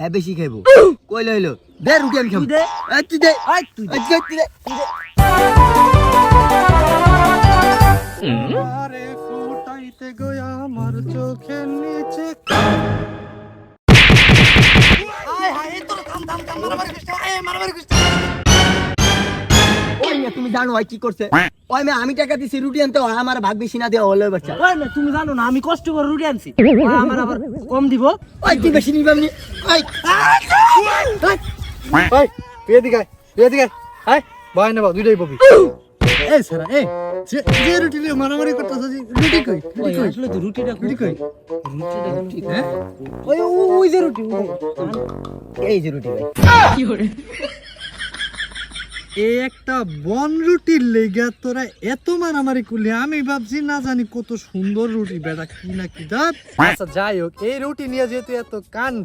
হ্যাঁ বেশি খাইবো কই লইলো দে রুটি আমি খাবো দে তুই দে তুই তুই দে আরে ফুটাইতে গয়া আমার চোখের নিচে আয় হায় তোর থাম মারামারি করিস না মারামারি করিস ওই না তুমি জানো ভাই কি করছে ওই মে আমি টাকা দিছি রুটি আনতে হয় আমার ভাগ বেশি না দেওয়া হলো বাচ্চা ওই না তুমি জানো না আমি কষ্ট করে রুটি আনছি আমার আবার কম দিব ওই তুই বেশি নিবি আমি ওই ভাই তুই এদিকে আয় ভাই না দুইটাই পাবি এই সারা এই যে রুটি নিয়ে মারামারি করতেছ রুটি কই আসলে তো রুটিটা রুটি কই ঠিক হ্যাঁ ওই যে রুটি এই যে রুটি ভাই এই একটা বন রুটির লেগা তোরা এত মারামারি করলি আমি ভাবছি না জানি কত সুন্দর রুটি বেটা কি না কি দাঁত আচ্ছা যাই হোক এই রুটি নিয়ে যেহেতু এত কাণ্ড